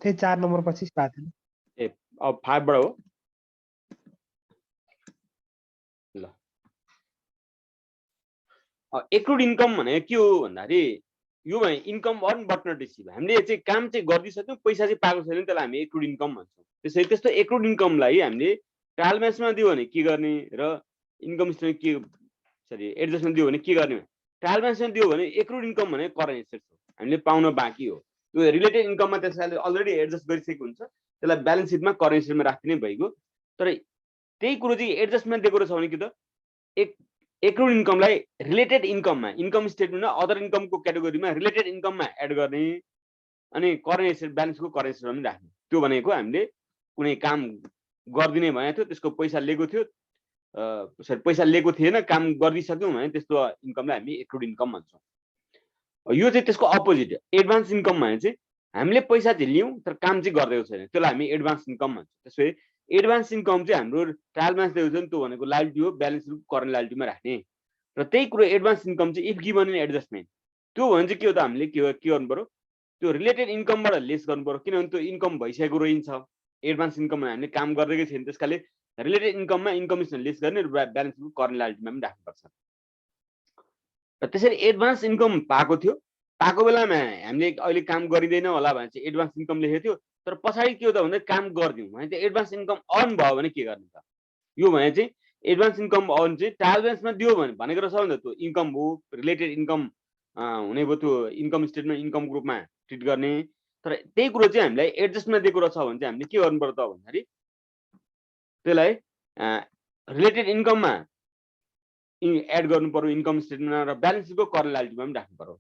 त्यही 4 नम्बर पछि भएको थिएन। ए अब 5 बाट हो ल। एक्रुड इन्कम भनेको के हो भन्दाखेरि यो भने income earn but not receive. हामीले चाहिँ काम चाहिँ गरिसक्यौँ, पैसा चाहिँ पाएको छैन, त्यसलाई हामी एक्रुड इन्कम भन्छौँ। त्यसैले त्यस्तो एक्रुड इन्कमलाई हामीले ट्रायल ब्यालेन्समा दियो भने के गर्ने र इन्कम स्टेटमेन्ट के सरी एडजस्टमेन्ट दियो भने के गर्ने। ट्रायल ब्यालेन्समा दियो भने एक्रुड इन्कम भने करेन्ट एसेट्स हो, हामीले पाउन बाँकी हो। त्यो रिलेटेड इन्कममा त्यसले अलरेडी एडजस्ट गरिसकेको हुन्छ, त्यसलाई ब्यालेन्स सिटमा करेन्ट सिटमा राखिदिने भइगयो। तर त्यही कुरो चाहिँ एडजस्टमेन्ट दिएको छ भने कि त एक्रुड इन्कमलाई रिलेटेड इन्कममा, इन्कम स्टेटमेन्टमा अदर इन्कमको क्याटेगोरीमा रिलेटेड इन्कममा एड गर्ने अनि करेन्ट एसेट ब्यालेन्सको करेन्ट एसेटमा पनि राख्ने। त्यो भनेको हामीले कुनै काम गरिदिने भनेको थियो, त्यसको पैसा लिएको थियो, पैसा लिएको थिएन, काम गरिसक्यौँ भने त्यस्तो इन्कमलाई हामी एक्रुड इन्कम भन्छौँ। यो चाहिँ त्यसको अपोजिट एडभान्स इन्कम भने चाहिँ हामीले पैसा चाहिँ लियौँ तर काम चाहिँ गरिदिएको छैन, त्यसलाई हामी एडभान्स इन्कम भन्छौँ। त्यसै एडभान्स इन्कम चाहिँ हाम्रो ट्रायल ब्यालेन्स दिएको छ नि, त्यो भनेको लायबिलिटी हो, ब्यालेन्स करेन्ट लायबिलिटीमा राख्ने। र त्यही कुरो एडभान्स इन्कम चाहिँ इफ गिभन इन एडजस्टमेन्ट, त्यो भने चाहिँ के हो त, हामीले के गर्नु पर्यो, त्यो रिलेटेड इन्कमबाट लेस गर्नु पर्यो, किनभने त्यो इन्कम भइसकेको रहन्छ। एडभान्स इन्कममा हामीले काम गरिदिएकै छैन, त्यसकाले रिलेटेड इन्कममा इन्कम लेस गर्ने र ब्यालेन्सको करेन्ट लायबिलिटीमा पनि राख्नुपर्छ। र त्यसरी एडभान्स इन्कम पाएको थियो, पाएको बेलामा हामीले अहिले काम गरिँदैन होला भने चाहिँ एडभान्स इन्कम लेखेको थियो, तर पछाडि के हो त भन्दा काम गरिदिउँ भने चाहिँ एडभान्स इन्कम अर्न भयो भने के गर्ने त। यो भने चाहिँ एडभान्स इन्कम अर्न चाहिँ ट्रायल ब्यालेन्समा दियो भने भनेको रहेछ भने त त्यो इन्कम हो, रिलेटेड इन्कम हुने भयो, त्यो इन्कम स्टेटमेन्ट इन्कमको रूपमा ट्रिट गर्ने। तर त्यही कुरो चाहिँ हामीलाई एडजस्टमा दिएको रहेछ भने चाहिँ हामीले के गर्नु पर्यो त भन्दाखेरि त्यसलाई रिलेटेड इन्कममा एड गर्नु पर्यो इन्कम स्टेटमेन्टमा, र ब्यालेन्स सिटको करेन्ट लायबिलिटीमा पनि राख्नु पर्यो।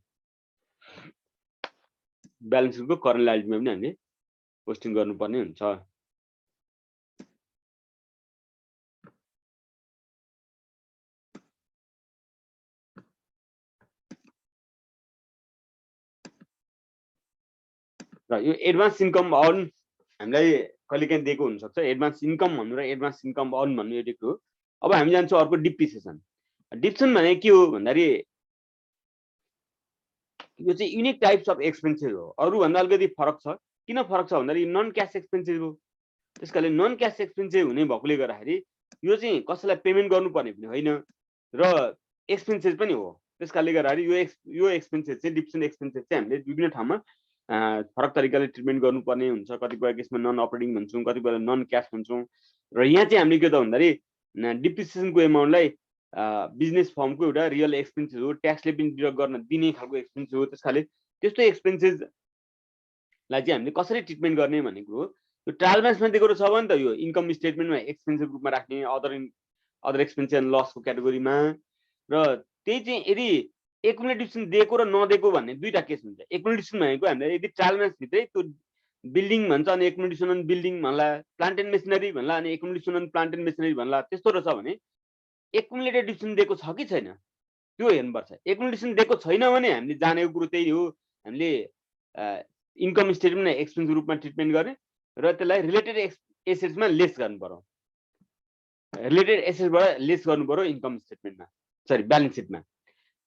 ब्यालेन्स सिटको करेन्ट लायबिलिटीमा पनि हामीले पोस्टिङ गर्नुपर्ने हुन्छ। र यो एडभान्स इन्कम अर्न हामीलाई कहिलेकाहीँ दिएको हुनसक्छ। एडभान्स इन्कम भन्नु र एडभान्स इन्कम अर्न भन्नु यो दिएको हो। अब हामी जान्छौँ अर्को डिप्रिसिएसन। डिप्रिसिएसन भने के हो भन्दाखेरि यो चाहिँ युनिक टाइप्स अफ एक्सपेन्सेस हो, अरूभन्दा अलिकति फरक छ। किन फरक छ भन्दाखेरि नन क्यास एक्सपेन्सेस हो, त्यसकाले नन क्यास एक्सपेन्सेस हुने भएकोले गर्दाखेरि यो चाहिँ कसैलाई पेमेन्ट गर्नुपर्ने पनि होइन र एक्सपेन्सेस पनि हो। त्यसकाले गर्दाखेरि यो एक्सपेन्सेस चाहिँ डिप्रिसिएसन एक्सपेन्सेस चाहिँ हामीले विभिन्न ठाउँमा फरक तरिकाले ट्रिटमेन्ट गर्नुपर्ने हुन्छ। कतिपय केसमा नन अपरेटिङ भन्छौँ, कतिपय नन क्यास भन्छौँ। र यहाँ चाहिँ हामीले के त भन्दाखेरि डिप्रिसिएसनको एमाउन्टलाई बिजनेस फर्मको एउटा रियल एक्सपेन्सेस हो, ट्याक्सले पनि डिडक्ट गर्न दिने खालको एक्सपेन्सेस हो। त्यसकाले त्यस्तो एक्सपेन्सेसलाई चाहिँ हामीले कसरी ट्रिटमेन्ट गर्ने भन्ने कुरो हो। यो ट्रायल ब्यालेन्समा दिएको छ भने त यो इन्कम स्टेटमेन्टमा एक्सपेन्सेसको रूपमा राख्ने, अदर एक्सपेन्सेस एन्ड लसको क्याटेगोरीमा। र त्यही चाहिँ यदि एकुमुलेटिभ दिएको र नदिएको भन्ने दुईवटा केस हुन्छ। एकुमुलेटिभ भनेको हामीले यदि ट्रायल ब्यालेन्सभित्रै त्यो बिल्डिङ भन्छ अनि एकुमुलेटिभ अन बिल्डिङ भन्ला, प्लान्ट एन्ड मेसिनरी भन्ला अनि एकुमुलेटिभ अन प्लान्ट एन्ड मेसिनरी भन्ला, त्यस्तो रहेछ भने एकुमुलेटेड डिप्रिसिएसन दिएको छ कि छैन त्यो हेर्नुपर्छ। एकुमुलेसन दिएको छैन भने हामीले जानेको कुरो त्यही हो, हामीले इन्कम स्टेटमेन्ट एक्सपेन्सको रूपमा ट्रिटमेन्ट गर्ने र त्यसलाई रिलेटेड एसेट्समा लेस गर्नु पर्यो, रिलेटेड एसेट्सबाट लेस गर्नु पर्यो इन्कम स्टेटमेन्टमा, सरी ब्यालेन्स सिटमा।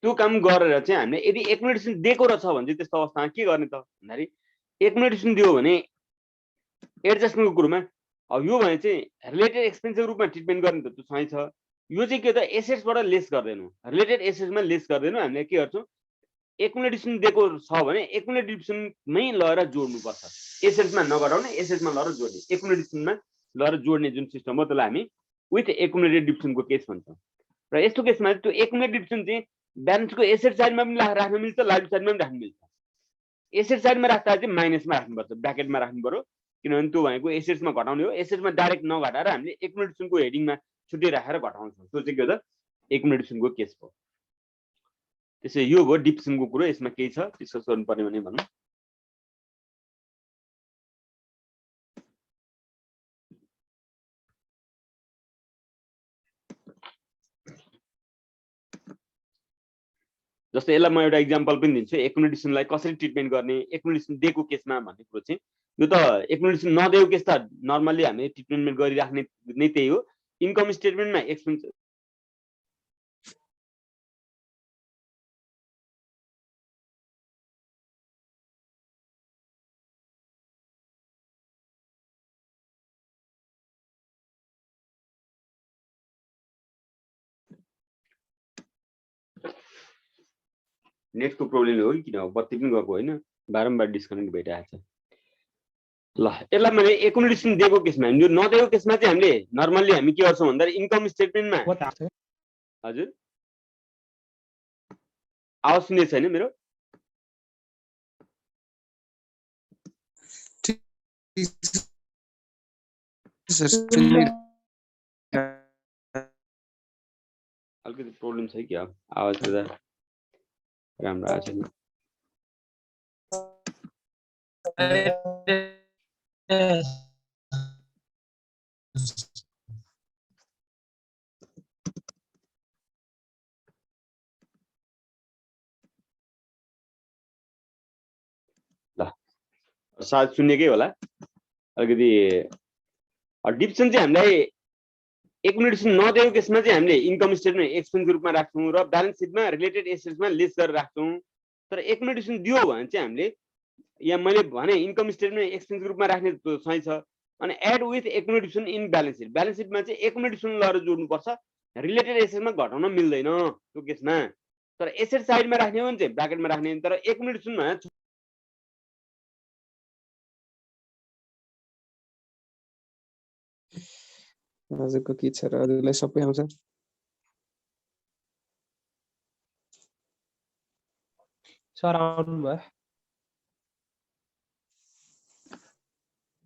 त्यो काम गरेर चाहिँ हामीले यदि एकुमुलेसन दिएको रहेछ भने चाहिँ त्यस्तो अवस्थामा के गर्ने त भन्दाखेरि एकुमुलेसन दियो भने एडजस्टमेन्टको कुरोमा अब यो भने चाहिँ रिलेटेड एक्सपेन्सको रूपमा ट्रिटमेन्ट गर्ने त त्यो सही छ। यो चाहिँ के त एसेट्सबाट लेस गर्दैनौँ, रिलेटेड एसेट्समा लेस गर्दैनौँ। हामीले के गर्छौँ, एकुमुलेसन दिएको छ भने एकुमुलेटिभमै लगेर जोड्नुपर्छ, एसेट्समा नगराउने, एसेट्समा लगेर जोड्ने, एकुमुलेटिभमा लगेर जोड्ने जुन सिस्टम हो त्यसलाई हामी विथ एकुमुलेटेड डिप्रिसिएसनको केस भन्छौँ। र यस्तो केसमा त्यो एकुमुलेटेड डिप्रिसिएसन चाहिँ ब्यालेन्सको एसेट साइडमा पनि राख्न मिल्छ, लायबिलिटी साइडमा पनि राख्न मिल्छ। एसेट साइडमा राख्दा चाहिँ माइनसमा राख्नुपर्छ, ब्राकेटमा राख्नु पर्यो, किनभने त्यो भनेको एसेट्समा घटाउने हो। एसेट्समा डाइरेक्ट नघटाएर हामीले एकुमुलेटिभको हेडिङमा छुट्टै राखेर घटाउँछौँ, त्यो चाहिँ के हो त एकुमुलेटिभको केस हो। त्यसै यो हो डिप्रिसिएसनको कुरो। यसमा केही छ डिस्कस गर्नुपर्ने भने भनौँ। जस्तै यसलाई म एउटा इक्जाम्पल पनि दिन्छु, एकुमुलेटिभलाई कसरी ट्रिटमेन्ट गर्ने, एकुमुलेटिभ दिएको केसमा भन्ने कुरो चाहिँ यो त एकुमुलेटिभ नदिएको केस त नर्मल्ली हामीले ट्रिटमेन्ट गरिराख्ने नै त्यही हो। इन्कम स्टेटमेन्टमा एक्सपेन्स नेटको प्रब्लम हो कि किन हो बत्ती पनि गएको होइन बारम्बार डिस्कनेक्ट भइरहेको छ ल यसलाई मैले एकोमोडेसन दिएको केसमा यो नदिएको केसमा चाहिँ हामीले नर्मल्ली हामी के गर्छौँ भन्दा इन्कम स्टेटमेन्टमा हजुर आवाज सुन्ने छैन मेरो अलिकति प्रब्लम छ कि आवाज गर्दा राम्रो आएको छैन ल सायद सुन्नेकै होला अलिकति डिप्सन चाहिँ हामीलाई एकोमोडेसन नदिएको केसमा चाहिँ हामीले इन्कम स्टेटमेन्ट एक्सपेन्सको रूपमा राख्छौँ र ब्यालेन्स सिटमा रिलेटेड एसेट्समा लिस्ट गरेर राख्छौँ तर एकोमोडेसन दियो भने चाहिँ हामीले यहाँ मैले भने इन्कम स्टेटमेन्ट एक्सपेन्सको रूपमा राख्ने सही छ अनि add with accommodation in balance सिटमा चाहिँ एकोमोडेसन लगाएर जोड्नुपर्छ रिलेटेड एसेट्समा घटाउन मिल्दैन त्यो केसमा तर एसेट साइडमा राख्ने हो भने चाहिँ ब्राकेटमा राख्ने तर एकोमोडेसनमा हजुरको के छ र हजुरलाई सबै आउँछ सर आउनु भयो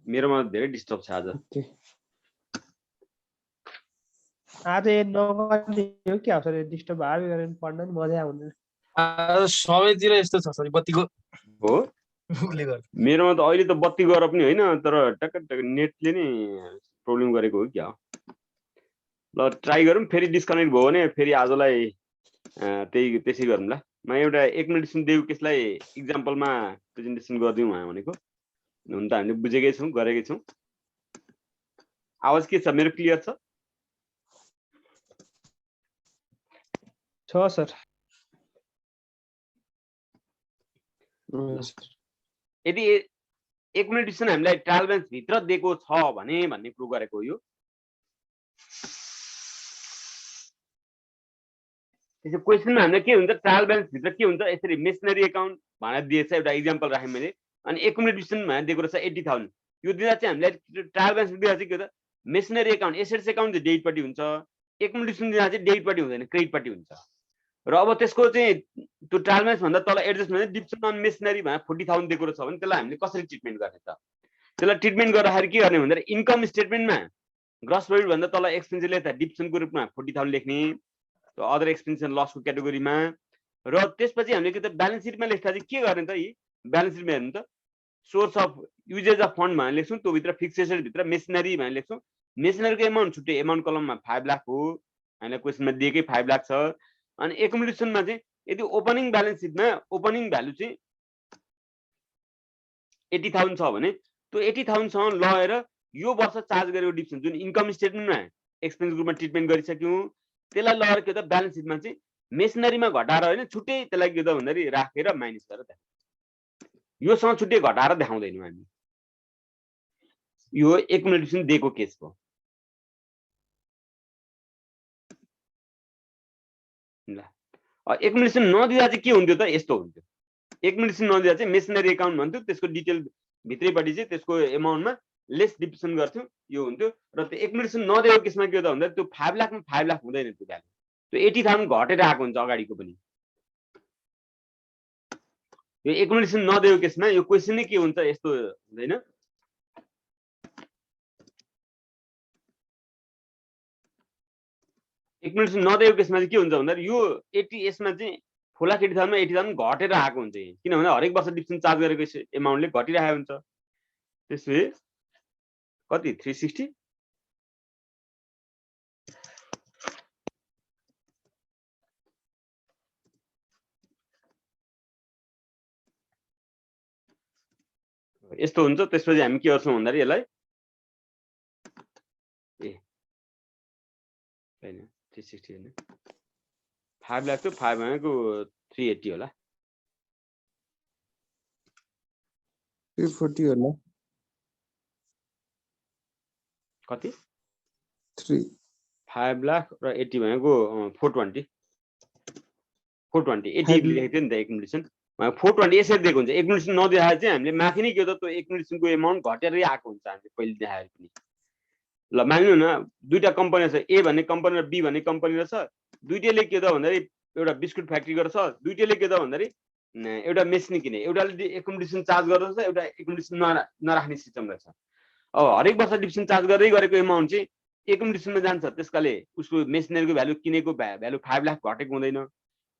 मेरोमा धेरै डिस्टर्ब छ आज नगर्ने हो कि अब सर डिस्टर्ब हाबी गरेर पढ्न नि मजा आउँदैन सबैतिर यस्तो छ सर बत्तीको हो मेरोमा त अहिले त बत्ती गएर पनि होइन तर टक्क नेटले नै प्रब्लम गरेको हो क्या ल ट्राई गरौँ फेरि डिस्कनेक्ट भयो भने फेरि आजलाई त्यसै गरौँ ल म एउटा एकोमोडेसन दिएको केसलाई इक्जाम्पलमा प्रेजेन्टेसन गरिदिउँ भनेको हुन त हामीले बुझेकै छौँ गरेकै छौँ आवाज के छ मेरो क्लियर छ सर यदि एकोमोडेसन हामीलाई ट्रायल ब्यालेन्स भित्र दिएको छ भने भन्ने कुरो गरेको यो त्यसो क्वेसनमा हामीलाई के हुन्छ ट्रायल ब्यालेन्स भित्र के हुन्छ यसरी मेसनरी एकाउन्ट भनेर दिएछ एउटा इक्जाम्पल राखेँ मैले अनि एकोमोडेसन भनेर दिएको रहेछ 80,000 यो दिँदा चाहिँ हामीलाई ट्रायल ब्यालेन्स दिँदा चाहिँ के हुन्छ मेसनरी एकाउन्ट एसेट्स एकाउन्ट चाहिँ डेबिटपट्टि हुन्छ एकोमोडेसन दिँदा चाहिँ डेबिटपट्टि हुँदैन क्रेडिटपट्टि हुन्छ र अब त्यसको चाहिँ त्यो ट्रायल ब्यालेन्स भन्दा तल एडजस्ट भने डिप्सन अन मेसनरी भनेर 40,000 दिएको रहेछ भने त्यसलाई हामीले कसरी ट्रिटमेन्ट गर्ने त त्यसलाई ट्रिटमेन्ट गर्दाखेरि के गर्ने भन्दा इन्कम स्टेटमेन्टमा ग्रस प्रॉफिट भन्दा तल एक्सपेन्स लेख्दा डिप्सनको रूपमा 40,000 लेख्ने अदर एक्सपेन्स एन्ड लसको क्याटेगोरीमा र त्यसपछि हामीले के त ब्यालेन्स सिटमा लेख्दा चाहिँ के गर्ने त यी ब्यालेन्स सिटमा हेर्नु त source of usages of fund भनेर लेख्छौँ त्यो भित्र फिक्स एसेट भित्र मेसनरी भनेर लेख्छौँ मेसनरीको एमाउन्ट छुट्टै एमाउन्ट कलममा 5 लाख हो हामीलाई क्वेसनमा दिएकै 5 लाख छ अनि एकोमोडेसनमा चाहिँ यदि ओपनिङ ब्यालेन्स सिटमा ओपनिङ भ्यालु चाहिँ 80,000 छ भने त्यो 80,000 सँग लगेर यो वर्ष चार्ज गरेको डिप्सन जुन इन्कम स्टेटमेन्टमा एक्सपेन्स ग्रुपमा ट्रिटमेन्ट गरिसक्यौँ त्यसलाई लगेर के त ब्यालेन्स सिटमा चाहिँ मेसनरीमा घटाएर होइन छुट्टै त्यसलाई के त भन्दाखेरि राखेर माइनस गरेर योसँग छुट्टै घटाएर देखाउँदैनौँ हामी यो एकोमोडेसन दिएको केस हो ल एकोमोडेसन नदिँदा चाहिँ के हुन्थ्यो त यस्तो हुन्थ्यो एकोमोडेसन नदिँदा चाहिँ मेसनरी एकाउन्ट भन्थ्यो त्यसको डिटेल भित्रैपट्टि चाहिँ त्यसको एमाउन्टमा लेस डिभिजन गर्थ्यौँ यो हुन्थ्यो र त्यो एकोमोडेसन नदिएको केसमा के त भन्दा त्यो 5 लाखमा 5 लाख हुँदैन त्यो भ्यालु त्यो 80,000 घटेर आएको हुन्छ अगाडिको पनि यो एकोमोडेसन नदिएको केसमा यो क्वेसन नै के हुन्छ यस्तो हुँदैन एकोमोडेसन नदिएको केसमा चाहिँ के हुन्छ भन्दा यो 80 यसमा चाहिँ फुल लाख 80,000 मा 80,000 घटेर आएको हुन्छ किनभने हरेक वर्ष डिभिजन चार्ज गरेको एमाउन्टले घटिरहेको हुन्छ त्यसपछि कति 360 यस्तो हुन्छ त्यसपछि हामी के गर्छौँ भन्दाखेरि यसलाई हैन 360 हैन 5 लाख त 5 भनेको 380 होला 340 होला कति 3 5 लाख र 80 भनेको 420 420 80 लेखेको थियो नि त एकुमुलेसन 420 यसरी दिएको हुन्छ एकुमुलेसन नदेखाए चाहिँ हामीले माथि नै के त त्यो एकुमुलेसनको एमाउन्ट घटेरै आएको हुन्छ हामीले पहिले देखाएर पनि ल मान्नु न दुईटा कम्पनी छ ए भन्ने कम्पनी र बी भन्ने कम्पनी रहेछ दुईटैले के त भन्दाखेरि एउटा बिस्कुट फ्याक्ट्री गर्छ दुईटैले के त भन्दाखेरि एउटा मेसिन किने एउटाले एकुमुलेसन चार्ज गर्दछ एउटा एकुमुलेसन नराख्ने सिस्टम रहेछ अब हरेक वर्ष डिभिजन चार्ज गर्दै गरेको एमाउन्ट चाहिँ एकुमुलेसनमा जान्छ त्यसकाले उसको मेसिनरीको भ्यालु किनेको भ्यालु 5 लाख घटेको हुँदैन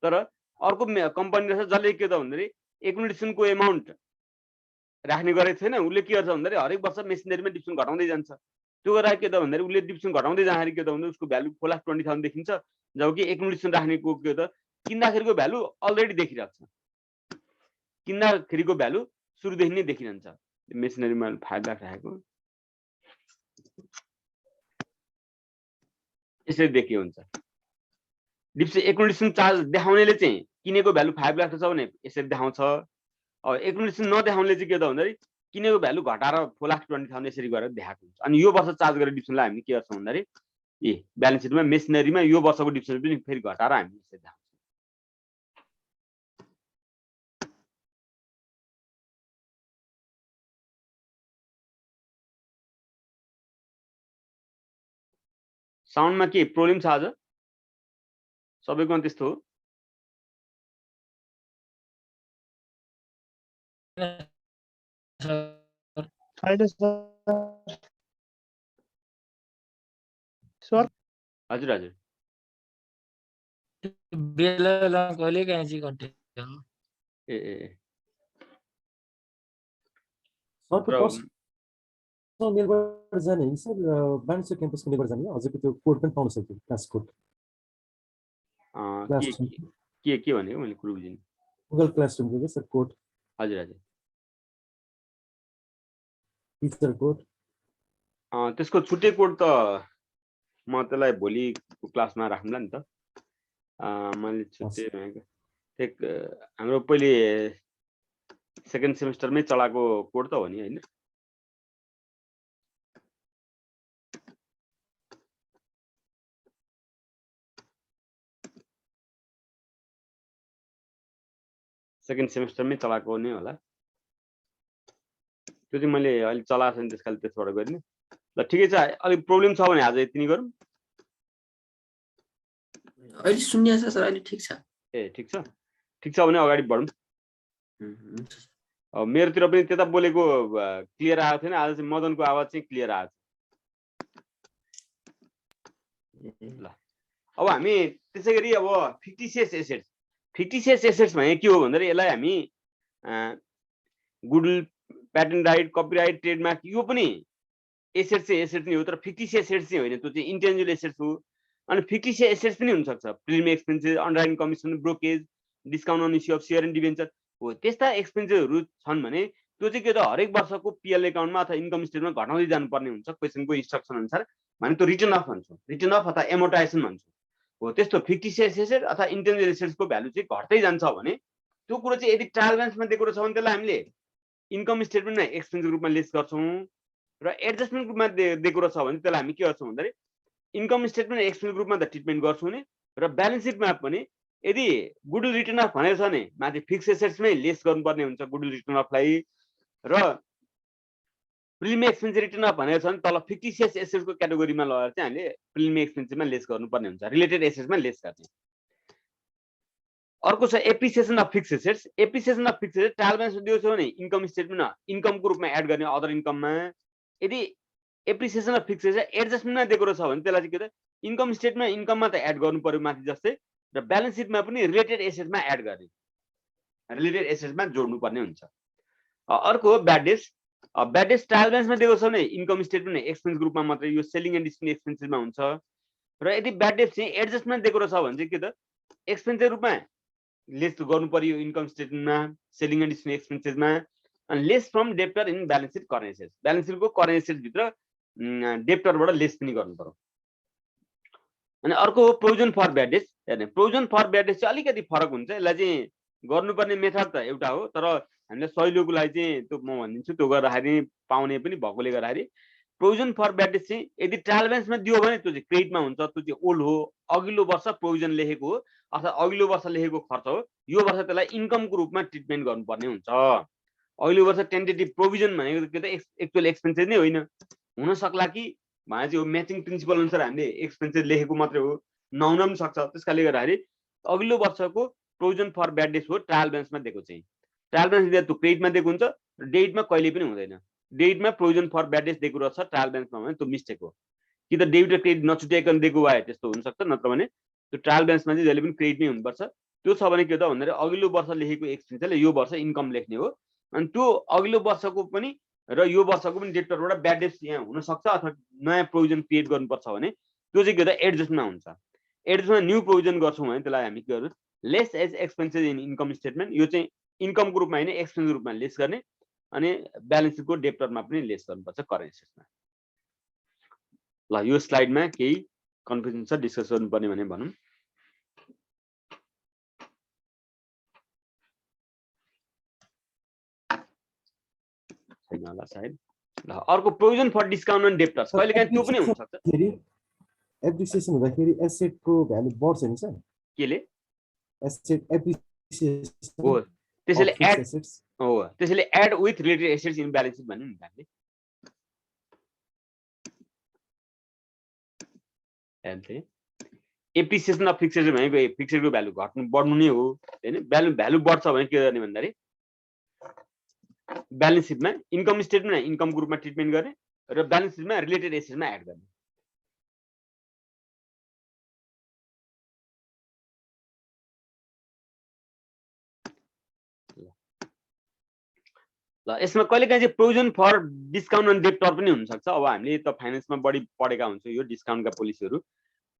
तर अर्को कम्पनी रहेछ जसले के त भन्दाखेरि एकुमुलेसनको एमाउन्ट राख्ने गरेको छैन उसले के गर्छ भन्दाखेरि हरेक वर्ष मेसिनरीमा डिभिजन घटाउँदै जान्छ त्यो गरेर के त भन्दाखेरि उसले डिभिजन घटाउँदै जाँदाखेरि के त भन्दा उसको भ्यालु 4,20,000 देखिन्छ जबकि एकुमुलेसन राख्नेको के त किन्दाखेरिको भ्यालु अलरेडी देखिरहेको छ किन्दाखेरिको भ्यालु सुरुदेखि नै देखिरहन्छ मेसिनरीमा 5 लाख राखेको यसरी देखियो हुन्छ डिभिजन एकुमुलेसन चार्ज देखाउनेले चाहिँ किनेको भ्यालु 5 लाख छ भने यसरी देखाउँछ अब एकुमुलेसन नदेखाउनेले चाहिँ के त भन्दाखेरि किनेको भ्यालु घटाएर 4,20,000 यसरी गरेर देखाएको हुन्छ अनि यो वर्ष चार्ज गरेर डिभिजनलाई हामी के गर्छौँ भन्दाखेरि ए ब्यालेन्स सिटमा मेसिनरीमा यो वर्षको डिभिजन पनि फेरि घटाएर हामी यसरी देखाउँछौँ साउन्डमा के प्रब्लम छ आज सबैको त्यस्तो हो हजुर हजुर बेला कहिले काहीँ चाहिँ कन्टेक्ट ए मेलबाट जाने होइन सर बानेश्वर क्याम्पसको मेलबाट जाने हजुरको त्यो कोड पनि पाउन सक्छु क्लास कोड के भनेको मैले कुरो बुझिनँ गुगल क्लासरुमको के सर कोड हजुर हजुर टिचर कोड त्यसको छुट्टै कोड त म त्यसलाई भोलिको क्लासमा राख्नुला नि त मैले छुट्टै हाम्रो पहिले सेकेन्ड सेमेस्टरमै चलाएको कोड त हो नि होइन सेकेन्ड सेमेस्टरमै चलाएको नै होला त्यो चाहिँ मैले अहिले चलाएको छैन त्यसकाले त्यसबाट गरिने ल ठिकै छ अलिक प्रब्लम छ भने आज यति नै गरौँ अहिले सुन्ने छ सर अहिले ठिक छ ए ठिक छ भने अगाडि बढौँ मेरोतिर पनि त्यता बोलेको क्लियर आएको थिएन आज चाहिँ मदनको आवाज चाहिँ क्लियर आएको छ ल अब हामी त्यसै गरी अब फिक्टिसियस एसेट्स भने के हो भन्दाखेरि यसलाई हामी goodwill patent right copyright trademark यो पनि एसेट नै हो तर फिक्टिसियस एसेट्स चाहिँ होइन त्यो चाहिँ इन्टेन्जिबल एसेट्स हो अनि फिक्टिसियस एसेट्स पनि हुन सक्छ preliminary expenses underwriting commission brokerage discount on issue of share and debenture हो त्यस्ता एक्सपेन्सेसहरू छन् भने त्यो चाहिँ के त हरेक वर्षको पिएल एकाउन्टमा अथवा इन्कम स्टेटमेन्टमा घटाउँदै जानुपर्ने हुन्छ क्वेसनको इन्स्ट्रक्सन अनुसार भने त्यो रिटर्न अफ भन्छौँ रिटर्न अफ अथवा एमोर्टाइजेसन भन्छौँ हो त्यस्तो फिक्टिसियस एसेट अथवा इन्टेन्जिबल एसेट्सको भ्यालु चाहिँ घट्दै जान्छ भने त्यो कुरो चाहिँ यदि ट्रायल ब्यालेन्समा दिएको छ भने त्यसलाई हामीले इन्कम स्टेटमेन्टमा एक्सपेन्सको रूपमा लिस्ट गर्छौँ र एडजस्टमेन्ट रूपमा दिएको छ भने त्यसलाई हामी के गर्छौँ भन्दाखेरि इन्कम स्टेटमेन्ट एक्सपेन्सको रूपमा त ट्रिटमेन्ट गर्छौँ नि र ब्यालेन्स सिटमा पनि यदि गुडविल रिटर्न अफ भनेको छ भने माथि फिक्स एसेट्समै लिस्ट गर्नुपर्ने हुन्छ गुडविल रिटर्न अफलाई र प्रिलिमिनरी एक्सपेन्स रिटर्न अफ भनेको छ भने तल फिक्टिसियस एसेट्सको क्याटेगोरीमा लगेर चाहिँ हामीले प्रिलिमिनरी एक्सपेन्समा लिस्ट गर्नुपर्ने हुन्छ रिलेटेड एसेट्समा लिस्ट गर्ने अर्को छ appreciation of fix assets appreciation of fix asset trial ब्यालेन्समा दिएको छ भने इन्कम स्टेटमेन्टमा इन्कमको रूपमा एड गर्ने अदर इन्कममा यदि एप्रिसिएसन अफ फिक्स एसेट एडजस्टमेन्टमा दिएको छ भने त्यसलाई चाहिँ के त इन्कम स्टेटमेन्टमा इन्कममा त एड गर्नु पर्यो माथि जस्तै र ब्यालेन्स सिटमा पनि रिलेटेड एसेट्समा एड गर्ने रिलेटेड एसेट्समा जोड्नुपर्ने हुन्छ अर्को ब्याड डेट्स ट्रायल ब्यालेन्समा दिएको छ भने इन्कम स्टेटमेन्ट एक्सपेन्सको रूपमा मात्रै यो सेलिङ एन्ड डिस्ट्रिब्युसन एक्सपेन्सेसमा हुन्छ र यदि ब्याड डेट्स चाहिँ एडजस्टमेन्ट दिएको छ भने चाहिँ के त एक्सपेन्सको रूपमा लिस्ट गर्नु पर्यो इन्कम स्टेटमेन्टमा सेलिङ एन्ड डिस्ट्रिब्युसन एक्सपेन्सेसमा अनि lace from debtor in balance seat current assets balance सिटको करेन्ट एसेट्स भित्र डेप्टरबाट लेस पनि गर्नु पर्यो अनि अर्को हो प्रोभिजन फर ब्याड डेट्स हेर्ने प्रोभिजन फर ब्याड डेट्स चाहिँ अलिकति फरक हुन्छ यसलाई चाहिँ गर्नुपर्ने मेथड त एउटा हो तर हामीले सहिलोको लागि चाहिँ त्यो म भनिदिन्छु त्यो गर्दाखेरि पाउने पनि भएकोले गर्दाखेरि प्रोभिजन फर ब्याड डेट्स चाहिँ यदि ट्रायल ब्यालेन्समा दियो भने त्यो चाहिँ क्रेडिटमा हुन्छ त्यो चाहिँ ओल्ड हो अघिल्लो वर्ष प्रोभिजन लेखेको हो अर्थात् अघिल्लो वर्ष लेखेको खर्च हो, यो वर्ष त्यसलाई इन्कमको रूपमा ट्रिटमेन्ट गर्नुपर्ने हुन्छ। अघिल्लो वर्ष टेन्टेटिभ प्रोभिजन भनेको के त एक्चुअल एक्सपेन्सेस नै होइन, हुन सक्ला कि भने चाहिँ म्याचिङ प्रिन्सिपल अनुसार हामीले एक्सपेन्सेस लेखेको मात्रै हो, नहुन पनि सक्छ। त्यसकाले गर्दाखेरि अघिल्लो वर्षको प्रोभिजन फर ब्याड डेट्स हो ट्रायल ब्यालेन्समा दिएको चाहिँ। ट्रायल ब्यालेन्स दिँदा त्यो क्रेडिटमा दिएको हुन्छ, डेबिटमा कहिले पनि हुँदैन। डेबिटमा प्रोभिजन फर ब्याड डेट्स दिएको रहेछ ट्रायल ब्यालेन्समा भने त्यो मिस्टेक हो, कि त डेबिट र क्रेडिट नछुट्याइकन दिएको भए त्यस्तो हुनसक्छ, नत्र भने त्यो ट्रायल ब्यालेन्समा चाहिँ जहिले पनि क्रेडिट नै हुनुपर्छ। त्यो छ भने के त भन्दाखेरि अघिल्लो वर्ष लेखेको एक्सपेन्सले यो वर्ष इन्कम लेख्ने हो, अनि त्यो अघिल्लो वर्षको पनि र यो वर्षको पनि डेटरबाट ब्याड डेट्स यहाँ हुनसक्छ अथवा नयाँ प्रोभिजन क्रिएट गर्नुपर्छ भने त्यो चाहिँ के त एडजस्टमा हुन्छ। एडजस्टमा न्यू प्रोभिजन गर्छौँ भने त्यसलाई हामी के गर्छौँ, less as expenses in income statement, यो चाहिँ इन्कमको रूपमा होइन एक्सपेन्सको रूपमा लेस गर्ने, अनि ब्यालेन्स सिटको डेप्टरमा पनि लेस गर्नुपर्छ करेन्ट एसेट्समा। ल यो स्लाइडमा केही कन्फ्युजन छ डिस्कस गर्नुपर्ने भने भनौँ। छैन होला सायद। ल अर्को provision for discount and debtors, कहिलेकाहीँ त्यो पनि हुन सक्छ। एप्रिसिएसन हुँदाखेरि एसेटको भ्यालु बढ्छ नि सर? केले? एसेट एप्रिसिएसन हो, त्यसैले of fixed एड assets. हो, त्यसैले add with related assets in balance sheet भन्नु नि हामीले। एप्रिसिएसन अफ फिक्स्ड एसेट भनेको फिक्स्डको भ्यालु घट्नु बढ्नु नै हो हैन। भ्यालु बढ्छ भने के गर्ने भन्दाखेरि ब्यालेन्स सिटमा इन्कम स्टेटमेन्टमा इन्कमको रूपमा ट्रिटमेन्ट गर्ने र ब्यालेन्स सिटमा रिलेटेड एसेटमा एड गर्ने। ल यसमा कहिलेकाहीँ चाहिँ provision for discount and debtor पनि हुनसक्छ। अब हामीले त फाइनेन्समा बढी पढेका हुन्छौँ यो डिस्काउन्टका पोलिसीहरू,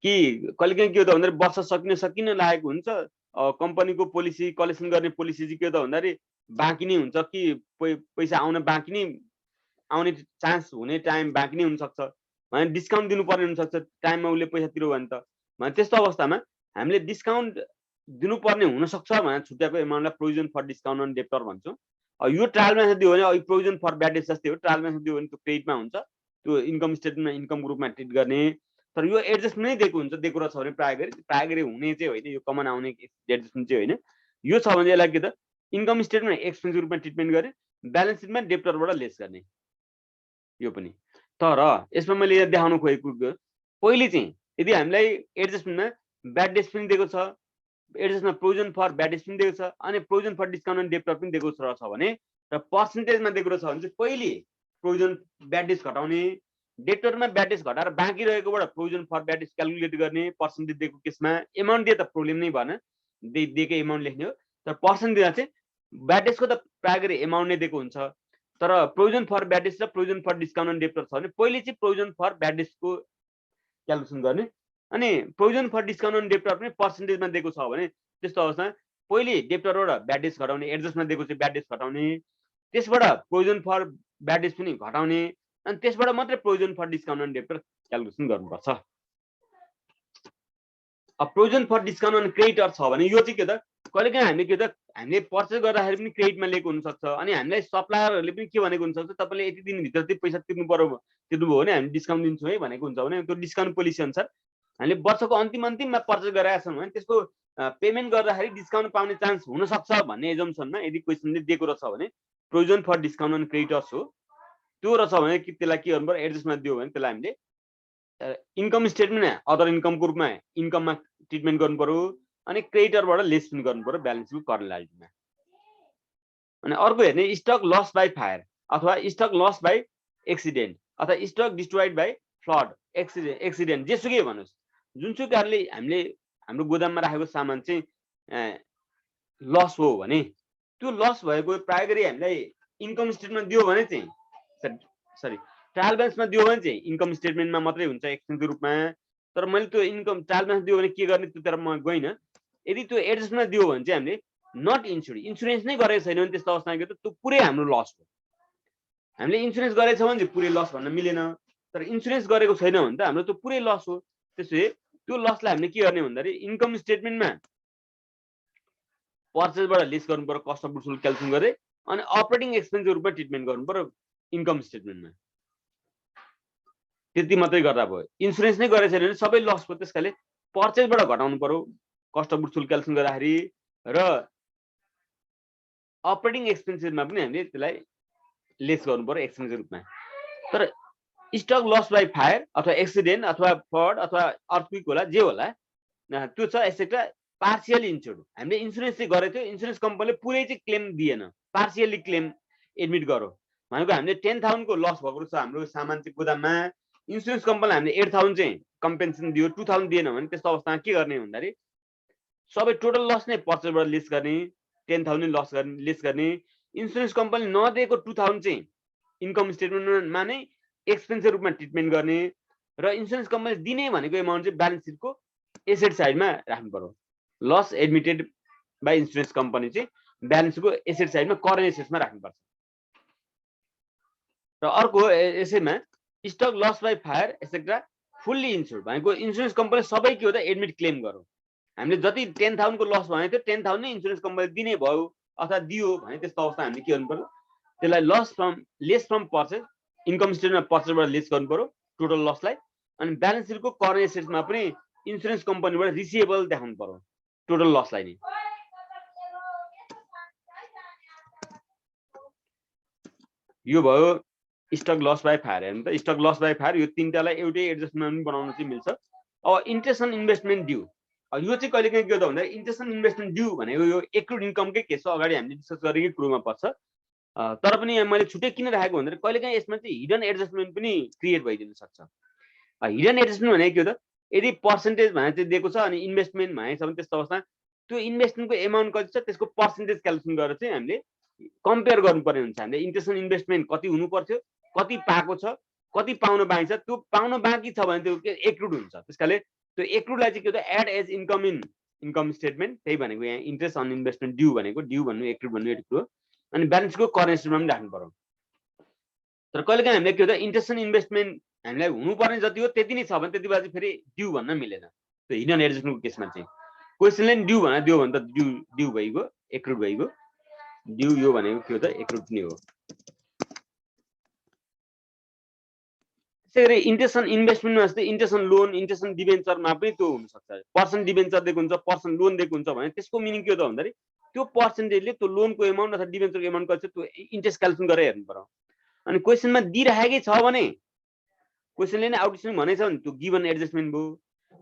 कि कहिलेकाहीँ के हो त भन्दाखेरि वर्ष सकिन लागेको हुन्छ, कम्पनीको पोलिसी कलेक्सन गर्ने पोलिसी चाहिँ के हो त भन्दाखेरि बाँकी नै हुन्छ कि पैसा आउन बाँकी नै आउने चान्स हुने टाइम बाँकी नै हुनसक्छ भने डिस्काउन्ट दिनुपर्ने हुनसक्छ, टाइममा उसले पैसा तिर्यो भने त। भने त्यस्तो अवस्थामा हामीले डिस्काउन्ट दिनुपर्ने हुनसक्छ भने छुट्याएको एमाउन्टलाई provision for discount and debtor भन्छौँ। यो ट्रायल ब्यालेन्समा दियो भने अघि प्रोभिजन फर ब्याड डेट्स जस्तै हो, ट्रायल ब्यालेन्समा दियो भने त्यो क्रेडिटमा हुन्छ, त्यो इन्कम स्टेटमेन्टमा इन्कमको रूपमा ट्रिट गर्ने। तर यो एडजस्टमेन्ट नै दिएको हुन्छ, दिएको रहेछ भने प्रायः गरी हुने चाहिँ होइन, यो कमन आउने एडजस्टमेन्ट चाहिँ होइन। यो छ भने यसलाई के त इन्कम स्टेटमेन्ट एक्सपेन्सको रूपमा ट्रिटमेन्ट गर्ने, ब्यालेन्स सिटमा डेप्टरबाट लेस गर्ने यो पनि। तर यसमा मैले यहाँ देखाउन खोजेको पहिले चाहिँ यदि हामीलाई एडजस्टमेन्टमा ब्याड डेट्स पनि दिएको छ, एडजस्टमेन्टमा प्रोभिजन फर ब्याड डेट्स पनि दिएको छ, अनि provision for discount and debtor पनि दिएको रहेछ भने र पर्सेन्टेजमा दिएको रहेछ भने चाहिँ पहिले प्रोभिजन ब्याड डेट्स घटाउने, डेप्टरमा ब्याड डेट्स घटाएर बाँकी रहेकोबाट provision for bad debts calculate गर्ने। पर्सेन्टेज दिएको केसमा एमाउन्ट दिए त प्रब्लम नै भएन, दिएको एमाउन्ट लेख्ने हो। तर पर्सेन्ट दिँदा चाहिँ ब्याड डेट्सको त प्रायः गरी एमाउन्ट नै दिएको हुन्छ, तर प्रोभिजन फर ब्याड डेट्स र provision for discount and debtor छ भने पहिले चाहिँ प्रोभिजन फर ब्याड डेट्सको क्यालकुलेसन गर्ने, अनि provision for discount and debtor पनि पर्सेन्टेजमा दिएको छ भने त्यस्तो अवस्थामा पहिले डेप्टरबाट ब्याड डेट्स घटाउने, एडजस्टमा दिएको चाहिँ ब्याड डेट्स घटाउने, त्यसबाट प्रोभिजन फर ब्याड डेट्स पनि घटाउने, अनि त्यसबाट मात्रै provision for discount and debtor calculation गर्नुपर्छ। अब provision for discount and creditor छ भने यो चाहिँ के त कहिलेकाहीँ हामीले के त हामीले पर्चेस गर्दाखेरि पनि क्रेडिटमा लिएको हुनसक्छ, अनि हामीलाई सप्लायरहरूले पनि के भनेको हुनसक्छ तपाईँले यति दिनभित्र चाहिँ पैसा तिर्नुभयो भने हामी डिस्काउन्ट दिन्छौँ है भनेको हुन्छ भने त्यो डिस्काउन्ट पोलिसी अनुसार हामीले वर्षको अन्तिममा पर्चेस गरेका छौँ भने त्यसको पेमेन्ट गर्दाखेरि डिस्काउन्ट पाउने चान्स हुनसक्छ भन्ने एजम्सनमा यदि क्वेसनले दिएको रहेछ भने provision for discount and creditors हो, त्यो रहेछ भने कि त्यसलाई के गर्नु पर्यो एडजस्टमा दियो भने त्यसलाई हामीले इन्कम स्टेटमेन्ट अदर इन्कमको रूपमा इन्कममा ट्रिटमेन्ट गर्नु पर्यो, अनि क्रेडिटरबाट लेस पनि गर्नु पर्यो ब्यालेन्स सिटको करन्ट लायबिलिटीमा। अनि अर्को हेर्ने स्टक लस बाई फायर अथवा स्टक लस बाई एक्सिडेन्ट अथवा stock destroyed by flood accident जेसुकै भन्नुहोस्, जुनसुकै कारणले हामीले हाम्रो गोदाममा राखेको सामान चाहिँ लस हो भने त्यो लस भएको प्रायः गरी हामीलाई इन्कम स्टेटमेन्ट दियो भने चाहिँ ट्रायल ब्यालेन्समा दियो भने चाहिँ इन्कम स्टेटमेन्टमा मात्रै हुन्छ एक्सपेन्सको रूपमा। तर मैले त्यो इन्कम ट्रायल ब्यालेन्स दियो भने के गर्ने त्योतिर म गइनँ। यदि त्यो एडजस्टमा दियो भने चाहिँ हामीले नट इन्सुरेन्स नै गरेको छैन भने त्यस्तो अवस्थामा के त त्यो पुरै हाम्रो लस हो। हामीले इन्सुरेन्स गरेको छ भने चाहिँ पुरै लस भन्न मिलेन, तर इन्सुरेन्स गरेको छैन भने त हाम्रो त्यो पुरै लस हो। त्यसैले त्यो लसलाई हामीले के गर्ने भन्दाखेरि इन्कम स्टेटमेन्टमा पर्चेसबाट लेस गर्नु पर्यो, cost of goods sold calculation गर्दै, अनि अपरेटिङ एक्सपेन्सको रूपमा ट्रिटमेन्ट गर्नु पर्यो इन्कम स्टेटमेन्टमा। त्यति मात्रै गर्दा भयो। इन्सुरेन्स नै गरेको छैन भने सबै लस भयो, त्यसकाले पर्चेसबाट घटाउनु पर्यो cost of goods sold calculation गर्दाखेरि र अपरेटिङ एक्सपेन्सेसमा पनि हामीले त्यसलाई लेस गर्नु पर्यो एक्सपेन्सको रूपमा। तर स्टक लस बाई फायर अथवा एक्सिडेन्ट अथवा फ्लड अथवा अर्थक्वेक होला जे होला त्यो छ एक्सेट्रा पार्सियल इन्स्योर्ड। हामीले इन्सुरेन्स चाहिँ गरेको थियो, इन्सुरेन्स कम्पनीले पुरै चाहिँ क्लेम दिएन, पार्सियली क्लेम एडमिट गरो भनेको हामीले 10,000 को लस भएको छ हाम्रो सामान चाहिँ गोदाममा, इन्सुरेन्स कम्पनीले हामीले 8,000 चाहिँ कम्पेन्सेसन दियो, 2,000 दिएन भने त्यस्तो अवस्थामा के गर्ने भन्दाखेरि सबै टोटल लस नै पर्चेसबाट लेस गर्ने, 10,000 नै लस गर्ने लेस गर्ने। इन्सुरेन्स कम्पनीले नदिएको 2,000 चाहिँ इन्कम स्टेटमेन्टमा नै एक्सपेन्सको रूपमा ट्रिटमेन्ट गर्ने र इन्सुरेन्स कम्पनीले दिने भनेको एमाउन्ट चाहिँ ब्यालेन्स सिटको एसेट साइडमा राख्नु पर्यो। Loss admitted by insurance company चाहिँ ब्यालेन्सको एसेट साइडमा करेन्ट एसेट्समा राख्नुपर्छ। र अर्को यसैमा stock loss by fire etcetera fully insured भनेको इन्सुरेन्स कम्पनी सबै के हो त एडमिट क्लेम गरौँ। हामीले जति 10,000 को लस भनेको थियो 10,000 नै इन्सुरेन्स कम्पनीले दिने भयो अथवा दियो भने त्यस्तो अवस्था हामीले के गर्नु पर्यो, त्यसलाई लेस फ्रम पर्चेस इन्कम स्टेटमेन्टमा पर्चेसबाट लेस गर्नु पर्यो टोटल लसलाई। अनि ब्यालेन्स सिटको करेन्ट एसेट्समा पनि इन्सुरेन्स कम्पनीबाट रिसिभेबल देखाउनु पर्यो टोटल लसलाई नै। यो भयो स्टक लस बाई फायर। हेर्नु त स्टक लस बाई फायर यो तीनटालाई एउटै एडजस्टमेन्ट पनि बनाउन चाहिँ मिल्छ। अब इन्ट्रेस्ट अन इन्भेस्टमेन्ट ड्यू यो चाहिँ कहिले काहीँ के हो त भन्दा इन्ट्रेस्ट अन इन्भेस्टमेन्ट ड्यू भनेको यो एक्रुड इन्कमकै केस हो, अगाडि हामीले डिस्कस गरेकै कुरोमा पर्छ। तर पनि यहाँ मैले छुट्टै किन राखेको भन्दाखेरि कहिले काहीँ यसमा चाहिँ हिडन एडजस्टमेन्ट पनि क्रिएट भइदिन सक्छ। हिडन एडजस्टमेन्ट भनेको के हो त, यदि पर्सेन्टेज भनेर चाहिँ दिएको छ अनि इन्भेस्टमेन्ट भनेको छ भने त्यस्तो अवस्था त्यो इन्भेस्टमेन्टको एमाउन्ट कति छ त्यसको पर्सेन्टेज क्यालकुलेसन गरेर चाहिँ हामीले कम्पेयर गर्नुपर्ने हुन्छ। हामीले इन्ट्रेस्ट अन इन्भेस्टमेन्ट कति हुनु पर्थ्यो, कति पाएको छ, कति पाउन बाँकी छ, त्यो पाउन बाँकी छ भने त्यो एक्रुड हुन्छ। त्यसकाले त्यो एक्रुडलाई चाहिँ के हो त add as income in income statement, त्यही भनेको यहाँ इन्ट्रेस्ट अन इन्भेस्टमेन्ट ड्यू भनेको ड्यू भन्नु एक्रुड भन्नु एक कुरो। अनि ब्यालेन्सको करेन्ट स्टेटमेन्टमा पनि राख्नु पर्यो। तर कहिलेकाहीँ हामीले के हो त इन्ट्रेस्ट अन इन्भेस्टमेन्ट हामीलाई हुनुपर्ने जति हो त्यति नै छ भने त्यति बेला चाहिँ फेरि ड्यू भन्न मिलेन। त्यो हिडन एडजस्टमेन्टको केसमा चाहिँ क्वेसनले नि ड्यू भनेर दियो भने त ड्यू भइगयो, एक्रुड भइगयो। ड्यू यो भनेको के हो त एक्रुड नै हो। त्यसै गरी इन्ट्रेस्ट अन इन्भेस्टमेन्टमा जस्तै interest on loan, interest on डिबेन्चरमा पनि त्यो हुनसक्छ। पर्सन डिबेन्चर दिएको हुन्छ, पर्सन लोन दिएको हुन्छ भने त्यसको मिनिङ के हो त भन्दाखेरि त्यो पर्सेन्टेजले त्यो लोनको एमाउन्ट अथवा डिबेन्चरको एमाउन्ट कति छ त्यो इन्ट्रेस्ट क्यालकुलेसन गरेर हेर्नु पर्यो। अनि क्वेसनमा दिइराखेकै छ भने क्वेसनले नै आउटस्ट्यान्डिङ भनेको छ भने त्यो गिभन एडजस्टमेन्ट भयो।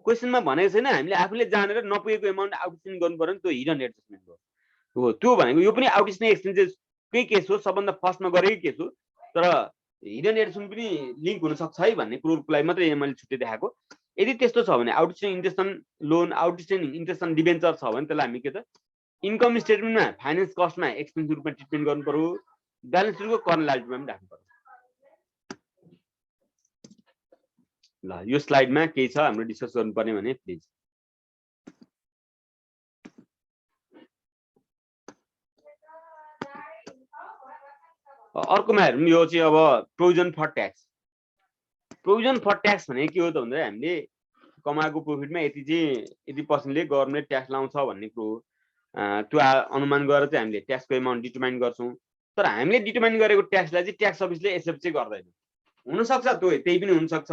क्वेसनमा भनेको छैन हामीले आफूले जानेर नपुगेको एमाउन्ट आउटस्ट्यान्डिङ गर्नु पर्यो नि त्यो हिडन एडजस्टमेन्ट हो। त्यो भनेको यो पनि आउटस्ट्यान्डिङ एक्सपेन्सेसकै केस हो, सबभन्दा फर्स्टमा गरेकै केस हो। तर हिडन एडजस्टमेन्ट पनि लिङ्क हुनसक्छ है भन्ने कुरोको लागि मात्रै मैले छुट्टै देखाएको। यदि त्यस्तो छ भने outstanding interest on loan, outstanding interest on debenture छ भने त्यसलाई हामी के त इन्कम स्टेटमेन्टमा फाइनेन्स कस्टमा एक्सपेन्स रूपमा ट्रिटमेन्ट गर्नु पर्यो, ब्यालेन्स सिटको करन्ट लायबिलिटीमा पनि राख्नु पर्यो। ल यो स्लाइडमा केही छ हाम्रो डिस्कस गर्नुपर्ने भने प्लिज। अर्कोमा हेरौँ यो चाहिँ अब provision for tax. Provision for tax भने के हो त भन्दा हामीले कमाएको प्रफिटमा यति पर्सेन्टले गभर्नमेन्ट ट्याक्स लाउँछ भन्ने कुरो हो। त्यो अनुमान गरेर चाहिँ हामीले ट्याक्सको एमाउन्ट डिटरमाइन गर्छौँ। तर हामीले डिटरमाइन गरेको ट्याक्सलाई चाहिँ ट्याक्स अफिसले एक्सेप्ट चाहिँ गर्दैन। हुनसक्छ त्यो त्यही पनि हुनसक्छ,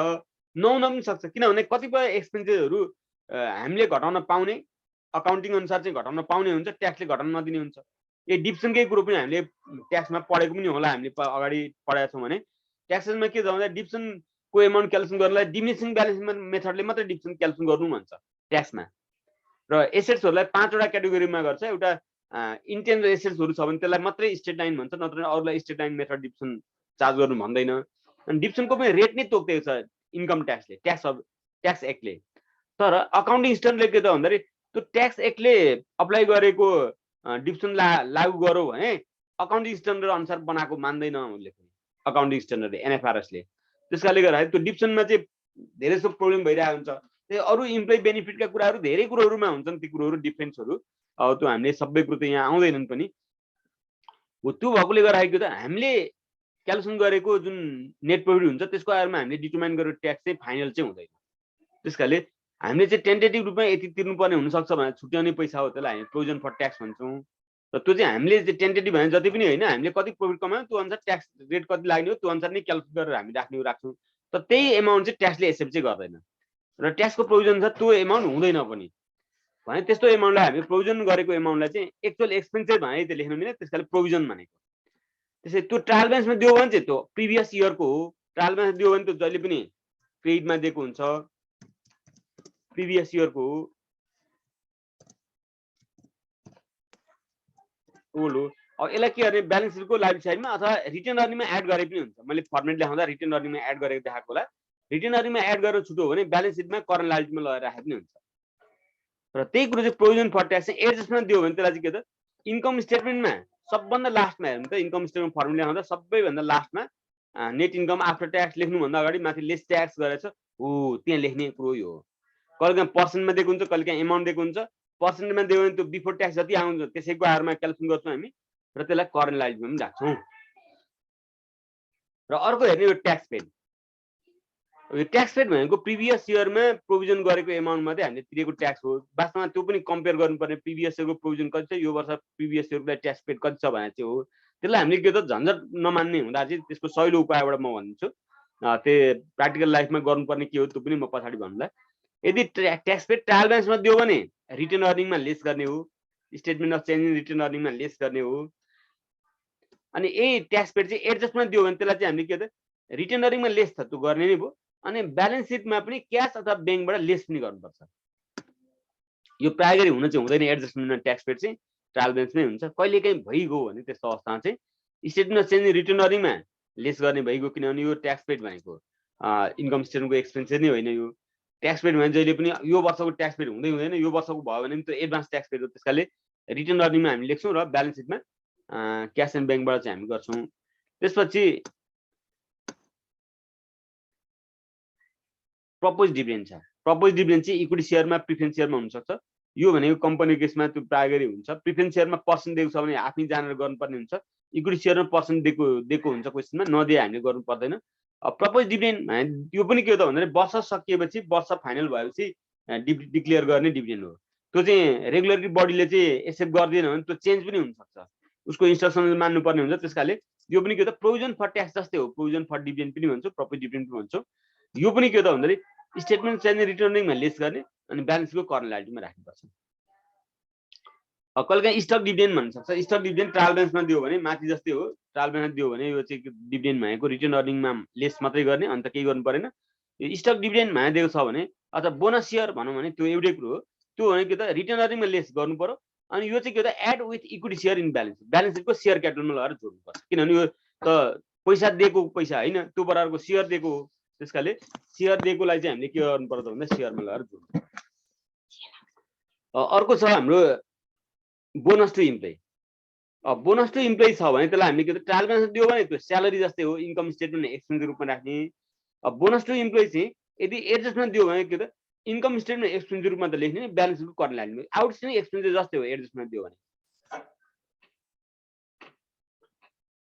नहुन पनि सक्छ। किनभने कतिपय एक्सपेन्सेसहरू हामीले घटाउन पाउने, अकाउन्टिङ अनुसार चाहिँ घटाउन पाउने हुन्छ, ट्याक्सले घटाउन नदिने हुन्छ। यो डिप्सनकै कुरो पनि हामीले ट्याक्समा पढेको पनि होला, हामीले अगाडि पढाएका छौँ भने ट्याक्सेसमा के छ भन्दा डिप्सनको एमाउन्ट क्यालकुलेसन गर्नलाई डिमिनिसिङ ब्यालेन्स मेथडले मात्रै डिप्सन क्यालकुलेसन गर्नु भन्छ ट्याक्समा। र एसेट्सहरूलाई 5 वटा क्याटेगोरीमा गर्छ। एउटा इन्टेन्जिबल एसेट्सहरू छ भने त्यसलाई मात्रै स्टेट लाइन भन्छ, नत्र अरूलाई स्टेट लाइन मेथड डिप्सन चार्ज गर्नु भन्दैन। अनि डिप्सनको पनि रेट नै तोक्दिएको छ इन्कम ट्याक्सले, ट्याक्स एक्टले। तर अकाउन्टिङ स्ट्यान्डर्डले के त भन्दाखेरि त्यो ट्याक्स एक्टले अप्लाई गरेको डिप्सन लागू गरौँ भने अकाउन्टिङ स्ट्यान्डर्ड अनुसार बनाएको मान्दैन उसले पनि, अकाउन्टिङ स्ट्यान्डर्डले एनएफआरएसले। त्यसकाले गर्दाखेरि त्यो डिप्सनमा चाहिँ धेरै जस्तो प्रब्लम भइरहेको हुन्छ। त्यो अरू इम्प्लोइ बेनिफिटका कुराहरू धेरै कुरोहरूमा हुन्छन्, ती कुरोहरू डिफ्रेन्सहरू। अब त्यो हामीले सबै कुरो त यहाँ आउँदैनन् पनि। हो त्यो भएकोले गर्दाखेरि त हामीले क्यालकुलेसन गरेको जुन नेट प्रफिट हुन्छ त्यसको आधारमा हामीले डिटरमाइन गरेको ट्याक्स चाहिँ फाइनल चाहिँ हुँदैन। त्यसकाले हामीले चाहिँ टेन्टेटिभ रूपमा यति तिर्नुपर्ने हुनसक्छ भने छुट्याउने पैसा हो, त्यसलाई हामी प्रोभिजन फर ट्याक्स भन्छौँ। र त्यो चाहिँ हामीले चाहिँ टेन्टेटिभ भने जति पनि होइन, हामीले कति प्रफिट कमायौँ त्यो अनुसार ट्याक्स रेट कति लाग्ने हो त्यो अनुसार नै क्यालकुलेट गरेर हामी राख्छौँ। तर त्यही एमाउन्ट चाहिँ ट्याक्सले एक्सेप्ट चाहिँ गर्दैन र ट्याक्सको प्रोभिजन छ त्यो एमाउन्ट हुँदैन पनि। भने त्यस्तो एमाउन्टलाई हामी प्रोभिजन गरेको एमाउन्टलाई चाहिँ एक्चुअल एक्सपेन्सेस भने त्यो लेख्न मिल्दैन, त्यसकाले प्रोभिजन भनेको। त्यसै त्यो ट्रायल ब्यालेन्समा दियो भने चाहिँ त्यो प्रिभियस इयरको हो। ट्रायल ब्यालेन्स दियो भने त्यो जहिले पनि क्रेडिटमा दिएको हुन्छ, प्रिभियस इयरको हो, ओल्ड हो। अब यसलाई के गर्ने, ब्यालेन्स सिटको लाइफ साइडमा अथवा रिटर्न अर्निङमा एड गरे पनि हुन्छ। मैले फर्मेट लेखाउँदा रिटर्न अर्निङमा एड गरेको देखाएको होला। रिटर्न अर्निङमा एड गरेर छुट्यो भने ब्यालेन्स सिटमा करेन्ट लाइबिलिटीमा लगाएर राखे पनि हुन्छ। र त्यही कुरो चाहिँ प्रोभिजन फर ट्याक्स चाहिँ एडजस्टमेन्ट दियो भने त्यसलाई चाहिँ के त इन्कम स्टेटमेन्टमा सबभन्दा लास्टमा हेर्नु त इन्कम स्टेटमेन्ट फर्मुला लेखाउँदा सबैभन्दा लास्टमा नेट इन्कम आफ्टर ट्याक्स लेख्नुभन्दा अगाडि माथि लेस ट्याक्स गरेछ हो, त्यहाँ लेख्ने कुरो यो हो। कहिलेकाहीँ पर्सेन्टमा दिएको हुन्छ, कहिलेकाहीँ एमाउन्ट दिएको हुन्छ। पर्सेन्टमा दियो भने त्यो बिफोर ट्याक्स जति आउँछ त्यसैको आधारमा क्याल्कुलेसन गर्छौँ हामी र त्यसलाई करेन्ट लाइबिलिटीमा पनि राख्छौँ। र अर्को हेर्ने यो ट्याक्स पेड। यो ट्याक्स पेड भनेको प्रिभियस इयरमा प्रोभिजन गरेको एमाउन्ट मात्रै हामीले तिरेको ट्याक्स हो। वास्तवमा त्यो पनि कम्पेयर गर्नुपर्ने प्रिभियस इयरको प्रोभिजन कति छ, यो वर्ष प्रिभियस इयरको ट्याक्स पेड कति छ भने चाहिँ हो। त्यसलाई हामीले के त झन्झट नमान्ने हुँदा चाहिँ त्यसको सहिलो उपायबाट म भनिदिन्छु। त्यो प्र्याक्टिकल लाइफमा गर्नुपर्ने के हो त्यो पनि म पछाडि भन्नुलाई। यदि ट्याक्स पेड ट्रायल ब्यालेन्समा दियो भने रिटर्न अर्निङमा लेस गर्ने हो, statement of change in retained अर्निङमा लेस गर्ने हो। अनि यही ट्याक्स पेड चाहिँ एडजस्टमा दियो भने त्यसलाई चाहिँ हामीले के त रिटर्न अर्निङमा लेस छ त्यो गर्ने नै भयो। अनि ब्यालेन्स सिटमा पनि क्यास अथवा ब्याङ्कबाट लेस पनि गर्नुपर्छ। यो प्राय गरी हुन चाहिँ हुँदैन। एडजस्टमेन्टमा ट्याक्स पेड चाहिँ ट्रायल ब्यालेन्समै हुन्छ। कहिलेकाहीँ भइगयो भने त्यस्तो अवस्थामा चाहिँ statement of change in retained अर्निङमा लेस गर्ने भइगयो, किनभने यो ट्याक्स पेड भनेको इन्कम स्टेटमेन्टको एक्सपेन्सेस नै होइन। यो ट्याक्स पेड भने जहिले पनि यो वर्षको ट्याक्स पेड हुँदै हुँदैन, यो वर्षको भयो भने त्यो एडभान्स ट्याक्स पेड हो। त्यसकाले रिटर्न अर्निङमा हामी लेख्छौँ र ब्यालेन्स सिटमा क्यास एन्ड ब्याङ्कबाट चाहिँ हामी गर्छौँ। त्यसपछि प्रपोज डिभिडेन्ड छ। प्रपोज डिभिडेन्ड चाहिँ इक्विटी सेयरमा प्रिफरेन्स सेयरमा हुनसक्छ। यो भनेको कम्पनीको केसमा त्यो प्राय गरी हुन्छ। प्रिफरेन्स सेयरमा पर्सेन्ट दिएको छ भने आफै जानेर गर्नुपर्ने हुन्छ। इक्विटी सेयरमा पर्सेन्ट दिएको हुन्छ क्वेसनमा, नदिए हामीले गर्नु पर्दैन। प्रपोज डिभिडेन्ड यो पनि के हो त भन्दाखेरि वर्ष सकिएपछि वर्ष फाइनल भएपछि डिक्लेयर गर्ने डिभिडेन्ड हो। त्यो चाहिँ रेगुलरली बडीले चाहिँ एक्सेप्ट गर्दैन भने त्यो चेन्ज पनि हुनसक्छ, उसको इन्स्ट्रक्सन मान्नुपर्ने हुन्छ। त्यसकाले यो पनि के हो त प्रोभिजन फर ट्याक्स जस्तै हो। प्रोभिजन फर डिभिडेन्ड पनि भन्छौँ, प्रपोज डिभिडेन्ड पनि भन्छौँ। यो पनि के हो त भन्दाखेरि स्टेटमेन्ट चेन्ज रिटर्निङमा लेस गर्ने अनि ब्यालेन्सको करेन्ट लाइबिलिटीमा राख्नुपर्छ। कहिलेकाहीँ स्टक डिभिडेन्ड भन्न सक्छ। स्टक डिभिडेन्ड ट्रायल ब्यालेन्समा दियो भने माथि जस्तै हो। ट्रायल ब्यालेन्समा दियो भने यो चाहिँ डिभिडेन्ड भनेको रिटर्न अर्निङमा लेस मात्रै गर्ने, अन्त केही गर्नु परेन। यो स्टक डिभिडेन्ड भने दिएको छ भने अथवा बोनस सेयर भनौँ भने त्यो एउटै कुरो हो। त्यो भनेको के त रिटर्न अर्निङमा लेस गर्नु पर्यो। अनि यो चाहिँ के हो त add with equity share in balance balance सिटको सेयर क्यापिटलमा लगाएर जोड्नुपर्छ, किनभने यो त पैसा दिएको पैसा होइन, त्यो बराबरको सेयर दिएको हो। त्यसकाले सेयर दिएकोलाई चाहिँ हामीले के गर्नु पर्छ भन्दा सेयरमा लगाएर जोड्नु। अर्को छ हाम्रो bonus to employee. Bonus to employee छ भने त्यसलाई हामीले के त ट्रायल ब्यालेन्स दियो भने त्यो स्यालेरी जस्तै हो, इन्कम स्टेटमेन्ट एक्सपेन्सको रूपमा राख्ने। बोनस टु इम्प्लोइ चाहिँ यदि एडजस्टमेन्ट दियो भने के त इन्कम स्टेटमेन्ट एक्सपेन्सको रूपमा त लेख्ने, ब्यालेन्सको करेन्ट लाइबिलिटी आउटस्ट्यान्डिङ एक्सपेन्सेस जस्तै हो एडजस्टमेन्ट दियो भने।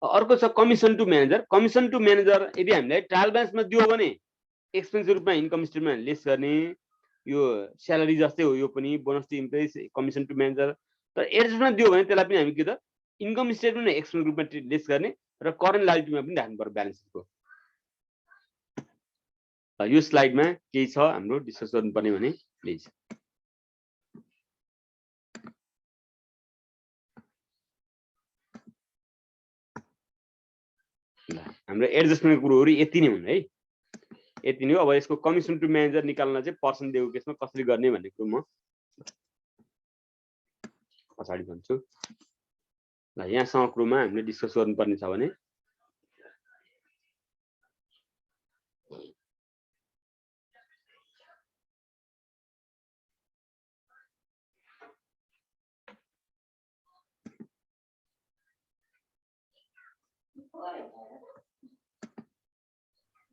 अर्को छ commission to manager. Commission to manager यदि हामीलाई ट्रायल ब्यालेन्समा दियो भने एक्सपेन्सको रूपमा इन्कम स्टेटमेन्ट लेस गर्ने, यो स्यालेरी जस्तै हो। यो पनि bonus to employee commission to manager. तर एडजस्टमेन्ट दियो भने त्यसलाई पनि हामी के त इन्कम स्टेटमेन्ट एक्सपेन्सको रूपमा लेस गर्ने र करेन्ट लाइबिलिटीमा पनि राख्नु पर्यो ब्यालेन्स सिटको। यो स्लाइडमा केही छ हाम्रो डिस्कस गर्नुपर्ने भने प्लिज। हाम्रो एडजस्टमेन्टको कुरोहरू यति नै हुन् है, यति नै हो। अब यसको कमिसन टु म्यानेजर निकाल्न चाहिँ पर्सेन्ट दिएको केसमा कसरी गर्ने भन्ने कुरो म पछाडि भन्छु। ल यहाँसम्म कुरोमा हामीले डिस्कस गर्नुपर्ने छ भने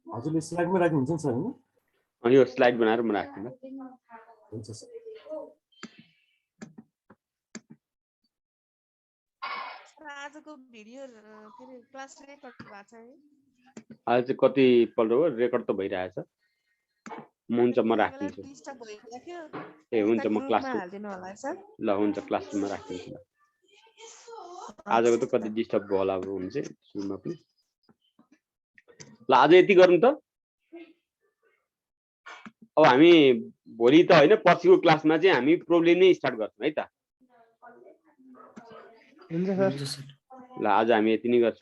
हजुरले स्लाइडमा राख्नुहुन्छ नि सर हैन? यो स्लाइड बनाएर म राख्छु ल। हुन्छ सर। आजको भिडियो फेरि क्लास रेकर्ड भएको छ है? आज चाहिँ कति पल्ट हो रेकर्ड त भइरहेछ। हुन्छ म राखिदिन्छु। डिस्टर्ब भइरहेको थियो। ए हुन्छ म क्लास हाल्दिनु होला सर। ल हुन्छ क्लासरुममा राखिदिन्छु ल। आजको त कति डिस्टर्ब भयो होला हुन्छ सुरुमा पनि। ल आज यति गरौँ त। अब हामी भोलि त होइन पर्सिको क्लासमा चाहिँ हामी प्रब्लम नै स्टार्ट गर्छौँ है त। हुन्छ सर। हुन्छ सर। ल आज हामी यति नै गर्छौँ।